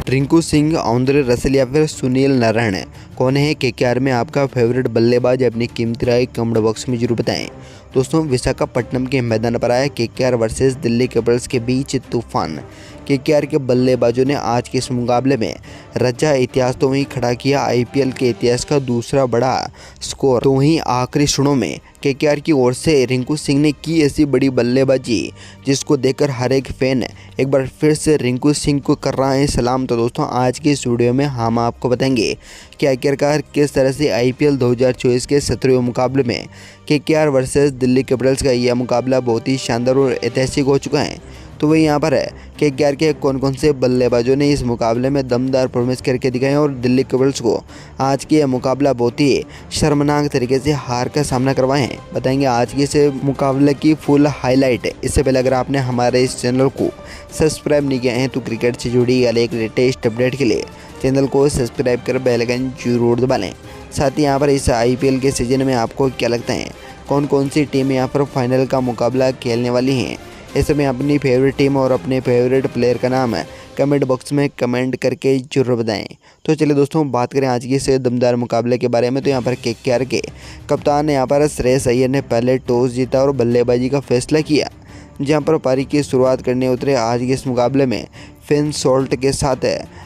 Rinku Singh, Andre Russell या फिर सुनील नारायण, कौन है केकेआर में आपका फेवरेट बल्लेबाज? अपनी कीमती राय कमेंट बॉक्स में जरूर बताएं। दोस्तों, विशाखापट्टनम के मैदान पर आया केकेआर वर्सेस दिल्ली कैपिटल्स के बीच तूफान। केकेआर के बल्लेबाजों ने आज के इस मुकाबले में रचा इतिहास तो वहीं खड़ा किया आईपीएल के इतिहास का दूसरा बड़ा स्कोर। तो वहीं आखिरी क्षणों में केकेआर की ओर से रिंकू सिंह ने की ऐसी बड़ी बल्लेबाजी जिसको देखकर हर एक फैन एक बार फिर से रिंकू सिंह को कर रहा है सलाम। तो दोस्तों, आज की इस वीडियो में हम आपको बताएंगे कि आखिरकार किस तरह से आईपीएल 2024 के 17वें मुकाबले में केकेआर वर्सेस दिल्ली कैपिटल्स का यह मुकाबला बहुत ही शानदार और ऐतिहासिक हो चुका है। तो वही यहाँ पर है केकेआर के कौन कौन से बल्लेबाजों ने इस मुकाबले में दमदार परफॉर्मेंस करके दिखाए और दिल्ली कैपिटल्स को आज के यह मुकाबला बहुत ही शर्मनाक तरीके से हार का सामना करवाए हैं। बताएंगे आज के इस मुकाबले की फुल हाईलाइट। इससे पहले अगर आपने हमारे इस चैनल को सब्सक्राइब नहीं किया है तो क्रिकेट से जुड़ी एक लेटेस्ट अपडेट के लिए चैनल को सब्सक्राइब कर बेल आइकन जरूर दबा लें। साथ ही यहाँ पर इस आईपीएल के सीजन में आपको क्या लगता है कौन कौन सी टीम यहाँ पर फाइनल का मुकाबला खेलने वाली हैं? ऐसे में अपनी फेवरेट टीम और अपने फेवरेट प्लेयर का नाम कमेंट बॉक्स में कमेंट करके जरूर बताएं। तो चलिए दोस्तों, बात करें आज के इस दमदार मुकाबले के बारे में। तो यहाँ पर केकेआर के कप्तान यहाँ पर श्रेयस अय्यर ने पहले टॉस जीता और बल्लेबाजी का फैसला किया, जहाँ पर पारी की शुरुआत करने उतरे आज के इस मुकाबले में फिन सॉल्ट के साथ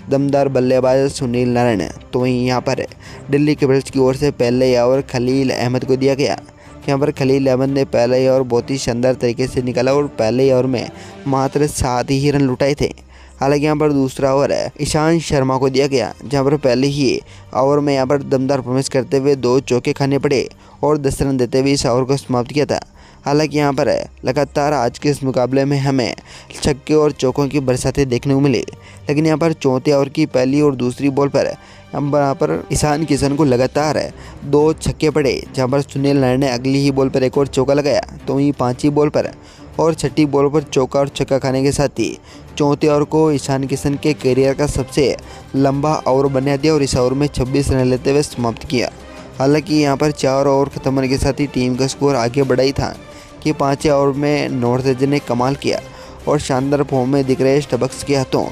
दमदार बल्लेबाज सुनील नारायण। तो वहीं यहाँ पर दिल्ली कैपिटल्स की ओर से पहले ओवर खलील अहमद को दिया गया। यहाँ पर खलील अहमद ने पहले ओवर बहुत ही शानदार तरीके से निकाला और पहले ओवर में मात्र 7 ही रन लुटाए थे। हालांकि यहाँ पर दूसरा ओवर ईशांत शर्मा को दिया गया, जहाँ पर पहले ही ओवर में यहाँ पर दमदार परफॉर्मेंस करते हुए 2 चौके खाने पड़े और 10 रन देते हुए इस ओवर को समाप्त किया था। हालांकि यहाँ पर लगातार आज के इस मुकाबले में हमें छक्के और चौकों की बरसातें देखने को मिली, लेकिन यहाँ पर चौथे ओवर की पहली और दूसरी बॉल पर यहाँ पर ईशान किशन को लगातार 2 छक्के पड़े, जहाँ पर सुनील नारायण ने अगली ही बॉल पर एक और चौका लगाया। तो वहीं 5वीं बॉल पर और 6ठी बॉल पर चौका और छक्का खाने के साथ ही चौथे ओवर को ईशान किशन के करियर का सबसे लंबा ओवर बना दिया और इस ओवर में 26 रन लेते हुए समाप्त किया। हालांकि यहाँ पर 4 ओवर खत्म होने के साथ ही टीम का स्कोर आगे बढ़ा ही था कि 5वें ओवर में नॉर्थईस्ट ने कमाल किया और शानदार फॉर्म में दिख रहे स्टबक्स के हाथों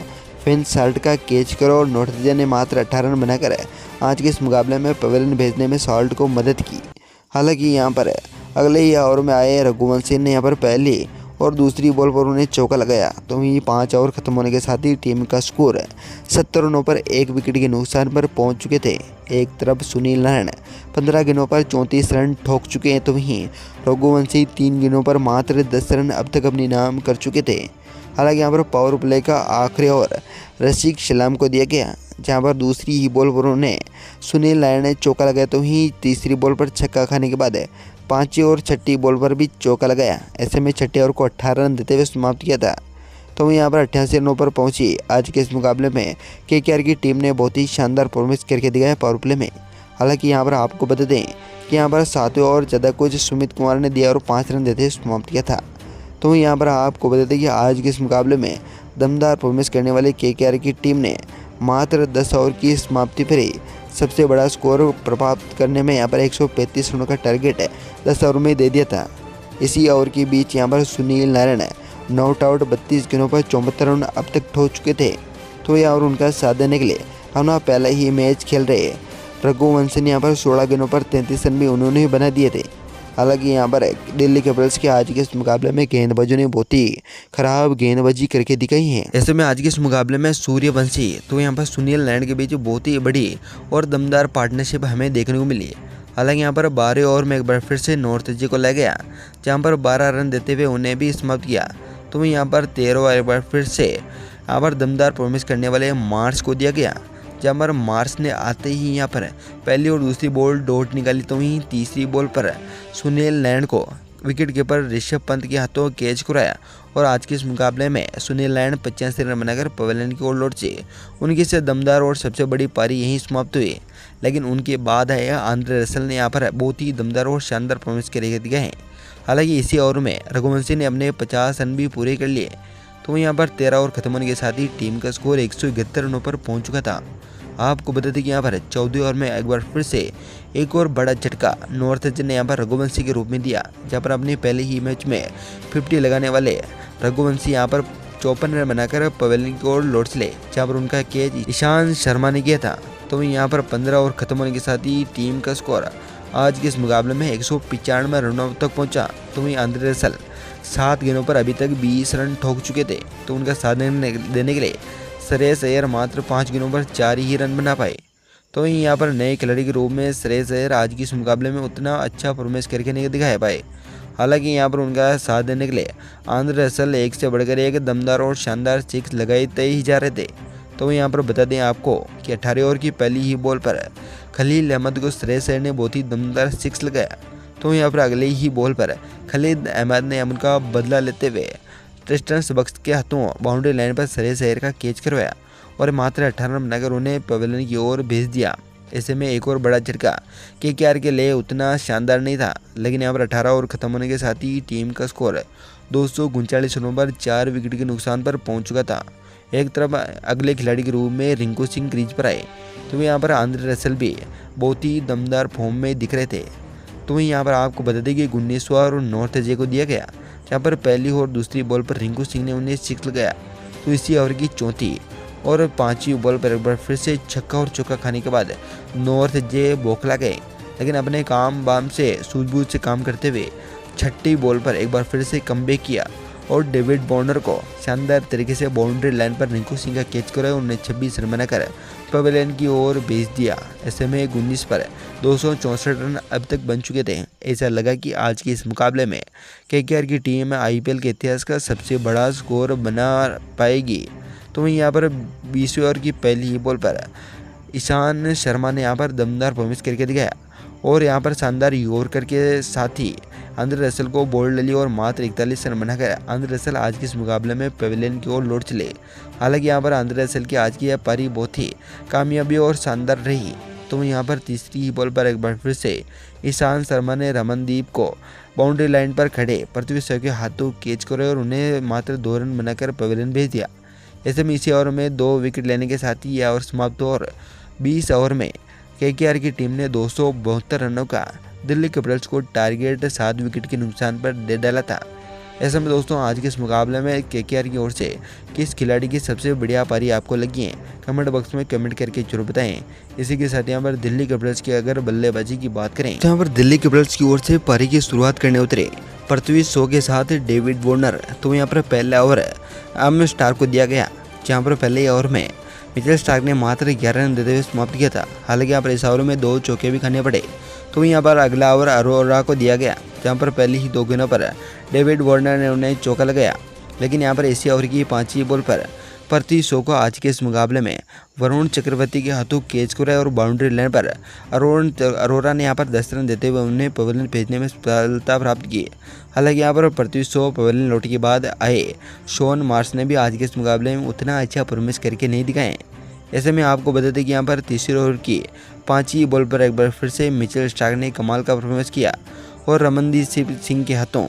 फिन सॉल्ट का कैच करो और नॉर्थईस्ट ने मात्र 18 रन बनाकर आज के इस मुकाबले में पवेलियन भेजने में सॉल्ट को मदद की। हालांकि यहाँ पर अगले ही ओवर में आए रघुवंशी ने यहाँ पर पहली और दूसरी बॉल पर उन्हें चौका लगाया। तो वहीं 5 ओवर खत्म होने के साथ ही टीम का स्कोर 70 रनों पर 1 विकेट के नुकसान पर पहुंच चुके थे। एक तरफ सुनील नारायण 15 गेंदों पर 34 रन ठोक चुके हैं, तो वहीं रघुवंशी 3 गेंदों पर मात्र 10 रन अब तक अपनी नाम कर चुके थे। हालांकि यहाँ पर पावर प्ले का आखिरी ओवर रशीद सलाम को दिया गया, जहाँ पर दूसरी ही बॉल पर उन्हें सुनील नारायण ने चौका लगाया। तो वहीं तीसरी बॉल पर छक्का खाने के बाद 5वीं और 6ठी बॉल पर भी चौका लगाया। ऐसे में 6ठे ओवर को 18 रन देते हुए समाप्त किया था। तो यहाँ पर 88 रनों पर पहुंची आज के इस मुकाबले में केकेआर की टीम ने बहुत ही शानदार परफॉर्मेंस करके दिखाया पावर प्ले में। हालांकि यहाँ पर आपको बता दें कि यहाँ पर 7वें ओवर ज़्यादा कुछ सुमित कुमार ने दिया और 5 रन देते हुए समाप्त किया था। तो यहाँ पर आपको बता दें कि आज के इस मुकाबले में दमदार परफॉर्मेंस करने वाली केकेआर की टीम ने मात्र 10 ओवर की समाप्ति पर ही सबसे बड़ा स्कोर प्राप्त करने में यहाँ पर 135 रनों का टारगेट 10 ओवर में दे दिया था। इसी ओवर के बीच यहाँ पर सुनील नारायण नॉट आउट 32 गेंदों पर 74 रन अब तक ठोक चुके थे। तो यह ओवर उनका साथ देने के लिए हम पहले ही मैच खेल रहे रघुवंशी ने यहाँ पर 16 गेंदों पर 33 रन भी उन्होंने ही बना दिए थे। हालांकि यहाँ पर दिल्ली कैपिटल्स के आज के इस मुकाबले में गेंदबाजों ने बहुत ही खराब गेंदबाजी करके दिखाई है। ऐसे में आज के इस मुकाबले में सूर्यवंशी तो यहाँ पर सुनील नारायण के बीच बहुत ही बड़ी और दमदार पार्टनरशिप हमें देखने को मिली। हालांकि यहाँ पर 12वें ओवर में एक बार फिर से नॉर्थईस्ट को ले गया, जहाँ पर 12 रन देते हुए उन्हें भी समाप्त किया। तो यहाँ पर 13वें ओवर एक बार फिर से यहाँ पर दमदार परफॉर्मेंस करने वाले मार्स को दिया गया, जहाँ पर मार्स ने आते ही यहाँ पर पहली और दूसरी बॉल डॉट निकाली। तो वहीं तीसरी बॉल पर सुनील नारायण को विकेट कीपर ऋषभ पंत के हाथों कैच कराया और आज के इस मुकाबले में सुनील नारायण 85 रन बनाकर पवेलियन की ओर लौट से उनकी से दमदार और सबसे बड़ी पारी यहीं समाप्त हुई। लेकिन उनके बाद है आंद्रे रसेल ने यहाँ पर बहुत ही दमदार और शानदार परफॉर्मेंस करके दिखाए हैं। हालांकि इसी ओवर में रघुवंशी ने अपने 50 रन भी पूरे कर लिए। तो यहाँ पर 13 ओवर खत्म होने के साथ ही टीम का स्कोर 171 रनों पर पहुँच चुका था। आपको बता दें कि यहाँ पर 14वें ओवर में एक बार फिर से एक और बड़ा झटका नॉर्थईस्ट ने यहाँ पर रघुवंशी के रूप में दिया, जहाँ पर अपने पहले ही मैच में 50 लगाने वाले रघुवंशी यहाँ पर 54 रन बनाकर पवेलियन की ओर लौट चले, जहाँ पर उनका कैच ईशांत शर्मा ने किया था। तो यहाँ पर 15 ओवर खत्म होने के साथ ही टीम का स्कोर आज के इस मुकाबले में 195 रनों तक पहुंचा। तो वहीं आंद्रे रसल 7 गेंदों पर अभी तक 20 रन ठोक चुके थे। तो उनका साथ देने के लिए श्रेयस अय्यर मात्र 5 गेंदों पर 4 ही रन बना पाए। तो वहीं यहाँ पर नए खिलाड़ी के रूप में श्रेयस अय्यर आज के इस मुकाबले में उतना अच्छा परफॉर्मेंस करके नहीं दिखा पाए। हालांकि यहाँ पर उनका साथ देने के लिए आंद्रे रसल एक से बढ़कर एक दमदार और शानदार सिक्स लगाते ही जा रहे थे। तो यहाँ पर बता दें आपको कि 18 ओवर की पहली ही बॉल पर खलील अहमद को श्रेयस अय्यर ने बहुत ही दमदार सिक्स लगाया। तो यहाँ पर अगले ही बॉल पर खलील अहमद ने उनका बदला लेते हुए ट्रिस्टन स्टबक्स के हाथों बाउंड्री लाइन पर श्रेयस अय्यर का कैच करवाया और मात्र 18 रन बनाकर उन्हें पवेलियन की ओर भेज दिया। ऐसे में एक और बड़ा झटका केकेआर के लिए उतना शानदार नहीं था, लेकिन यहाँ पर 18 ओवर खत्म होने के साथ ही टीम का स्कोर 239 रनों पर 4 विकेट के नुकसान पर पहुंच चुका था। एक तरफ अगले खिलाड़ी के रूप में रिंकू सिंह क्रीज पर आए, तो यहाँ पर आंद्रे रसल भी बहुत ही दमदार फॉर्म में दिख रहे थे। तो यहाँ पर आपको बता दें कि 19वां और नॉर्थ अजय को दिया गया, जहाँ पर पहली और दूसरी बॉल पर रिंकू सिंह ने उन्हें सिक्स लगाया। तो इसी ओवर की चौथी और पांचवी बॉल पर एक बार फिर से छक्का और चौका खाने के बाद नॉर्थ अजय बौखला गए, लेकिन अपने काम बाम से सूझबूझ से काम करते हुए छठी बॉल पर एक बार फिर से कमबैक किया और डेविड वार्नर को शानदार तरीके से बाउंड्री लाइन पर रिंकू सिंह का कैच कराया और उन्हें 26 रन बनाकर पवेलियन की ओर भेज दिया। ऐसे में 19 पर 264 रन अब तक बन चुके थे। ऐसा लगा कि आज के इस मुकाबले में केकेआर की टीम आईपीएल के इतिहास का सबसे बड़ा स्कोर बना पाएगी। तो वहीं यहाँ पर 20वें ओवर की पहली ही बॉल पर ईशांत शर्मा ने यहाँ पर दमदार परफॉर्मेंस करके दिखाया और यहाँ पर शानदार यॉर्कर के साथ ही आंद्रे रसल को बोल्ड ले लिया और मात्र 41 रन बनाकर आंद्रे रसल आज के इस मुकाबले में पवेलियन की ओर लौट चले। हालांकि यहाँ पर आंद्रे रसल की आज की यह पारी बहुत ही कामयाबी और शानदार रही। तो यहाँ पर तीसरी ही बॉल पर एक बार फिर से ईशांत शर्मा ने रमनदीप को बाउंड्री लाइन पर खड़े पृथ्वी शॉ के हाथों कैच करे और उन्हें मात्र 2 रन बनाकर पवेलियन भेज दिया। ऐसे में इसी ओवर में 2 विकेट लेने के साथ ही यह ओवर समाप्त हो और 20 ओवर में केकेआर की टीम ने 272 रनों का दिल्ली कैपिटल्स को टारगेट 7 विकेट के नुकसान पर दे डाला था। ऐसे में दोस्तों आज के इस मुकाबले में केकेआर की ओर से किस खिलाड़ी की सबसे बढ़िया पारी आपको लगी है, कमेंट बॉक्स में कमेंट करके जरूर बताएं। इसी के साथ यहाँ पर दिल्ली कैपिटल्स की अगर बल्लेबाजी की बात करें तो यहाँ पर दिल्ली कैपिटल्स की ओर से पारी की शुरुआत करने उतरे पृथ्वी शॉ के साथ डेविड वार्नर। तो यहाँ पर पहला ओवर एमिली स्टार्क को दिया गया, जहाँ पर पहले ओवर में मिचेल स्टार्क ने मात्र 11 रन देते हुए समाप्त किया था। हालांकि यहाँ पर इस ओवर में 2 चौके भी खाने पड़े। तो यहाँ पर अगला ओवर अरोरा को दिया गया, जहाँ पर पहली ही 2 गेंदों पर डेविड वार्नर ने उन्हें चौका लगाया। लेकिन यहाँ पर इसी ओवर की 5वीं बॉल पर पृथ्वी शॉ को आज के इस मुकाबले में वरुण चक्रवर्ती के हाथों कैच कराया और बाउंड्री लाइन पर अरोरा ने यहाँ पर 10 रन देते हुए उन्हें पवेलियन भेजने में सफलता प्राप्त की। हालांकि यहाँ पर पृथ्वी शॉ पवेलियन लौटने के बाद आए शॉन मार्श ने भी आज के इस मुकाबले में उतना अच्छा परफॉर्मेंस करके नहीं दिखाए। ऐसे में आपको बता दें कि यहाँ पर तीसरे ओवर की 5वीं बॉल पर एक बार फिर से मिचेल स्टार्क ने कमाल का परफॉर्मेंस किया और रमनदीप सिंह के हाथों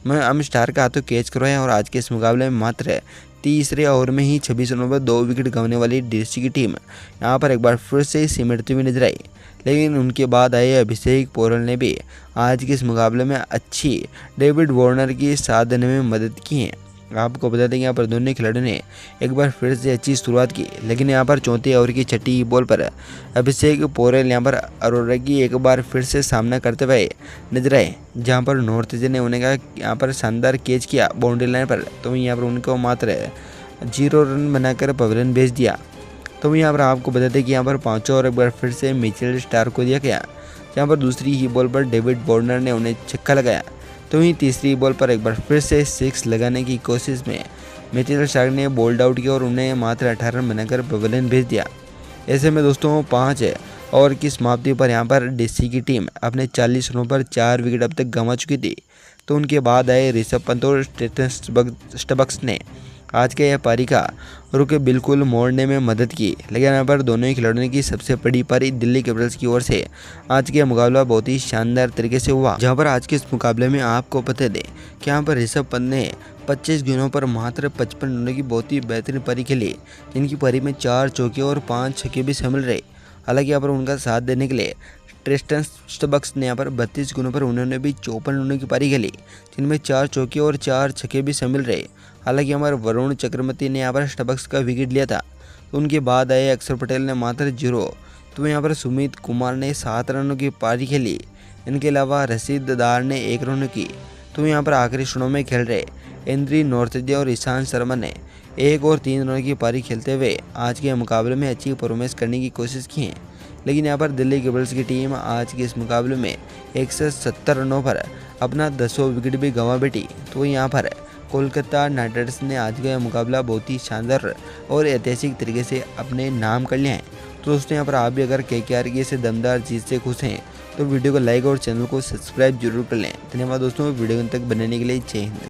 में एमिली स्टार्क का हाथों कैच करवाया और आज के इस मुकाबले में मात्र तीसरे ओवर में ही 26 रनों पर 2 विकेट गंवाने वाली डीसी की टीम यहाँ पर एक बार फिर से सिमटती हुई नजर आई। लेकिन उनके बाद आए अभिषेक पोरल ने भी आज के इस मुकाबले में अच्छी डेविड वार्नर की साथ देने में मदद की है। आपको बता दें कि यहाँ पर दोनों खिलाड़ियों ने एक बार फिर से अच्छी शुरुआत की, लेकिन यहाँ पर चौथे ओवर की छठी बॉल पर अभिषेक पोरल यहाँ पर अरोरा की एक बार फिर से सामना करते हुए नजर आए, जहाँ पर नॉर्थ अजय ने उन्हें यहाँ पर शानदार कैच किया बाउंड्री लाइन पर। तो यहाँ पर उनको मात्र 0 रन बनाकर पवेलियन भेज दिया। तो यहाँ पर आपको बता दें कि यहाँ पर 5वां ओवर एक बार फिर से मिचेल स्टार्क को दिया गया, जहाँ पर दूसरी ही बॉल पर डेविड वार्नर ने उन्हें छक्का लगाया। तो वहीं तीसरी बॉल पर एक बार फिर से 6 लगाने की कोशिश में मिचेल स्टार्क ने बोल्ड आउट किया और उन्हें मात्र 18 रन बनाकर पवेलियन भेज दिया। ऐसे में दोस्तों 5 ओवर की समाप्ति पर यहाँ पर डीसी की टीम अपने 40 रनों पर 4 विकेट अब तक गंवा चुकी थी। तो उनके बाद आए ऋषभ पंत और ट्रिस्टन स्टबक्स ने आज के यह पारी का रुख बिल्कुल मोड़ने में मदद की। लेकिन यहाँ पर दोनों ही खिलाड़ियों की सबसे बड़ी पारी दिल्ली कैपिटल्स की ओर से आज के मुकाबला बहुत ही शानदार तरीके से हुआ, जहाँ पर आज के इस मुकाबले में आपको पता दें कि यहाँ पर ऋषभ पंत ने 25 गेंदों पर मात्र 55 रनों की बहुत ही बेहतरीन पारी खेली, जिनकी पारी में 4 चौके और 5 छक्के भी शामिल रहे। हालांकि यहाँ पर उनका साथ देने के लिए ट्रिस्टन स्टबक्स ने यहाँ पर 32 गेंदों पर उन्होंने भी 54 रनों की पारी खेली, जिनमें 4 चौके और 4 छक्के भी शामिल रहे। हालांकि यहाँ पर वरुण चक्रवर्ती ने यहाँ पर स्टबक्स का विकेट लिया था, तो उनके बाद आए अक्षर पटेल ने मात्र 0। तो यहाँ पर सुमित कुमार ने 7 रनों की पारी खेली। इनके अलावा रशीद दार ने 1 रन की। तो यहाँ पर आखिरी क्षणों में खेल रहे एंड्री नॉर्थजे और ईशांत शर्मा ने 1 और 3 रनों की पारी खेलते हुए आज के मुकाबले में अच्छी परफॉर्मेंस करने की कोशिश की है। लेकिन यहाँ पर दिल्ली कैपिटल्स की टीम आज के इस मुकाबले में 170 रनों पर अपना 10वां विकेट भी गंवा बैठी। तो यहाँ पर कोलकाता नाइट राइडर्स ने आज का मुकाबला बहुत ही शानदार और ऐतिहासिक तरीके से अपने नाम कर लिया है। तो दोस्तों यहाँ पर आप भी अगर केकेआर की ऐसे दमदार जीत से खुश हैं तो वीडियो को लाइक और चैनल को सब्सक्राइब जरूर कर लें। धन्यवाद दोस्तों, वीडियो तक बनाने के लिए जय हिंद।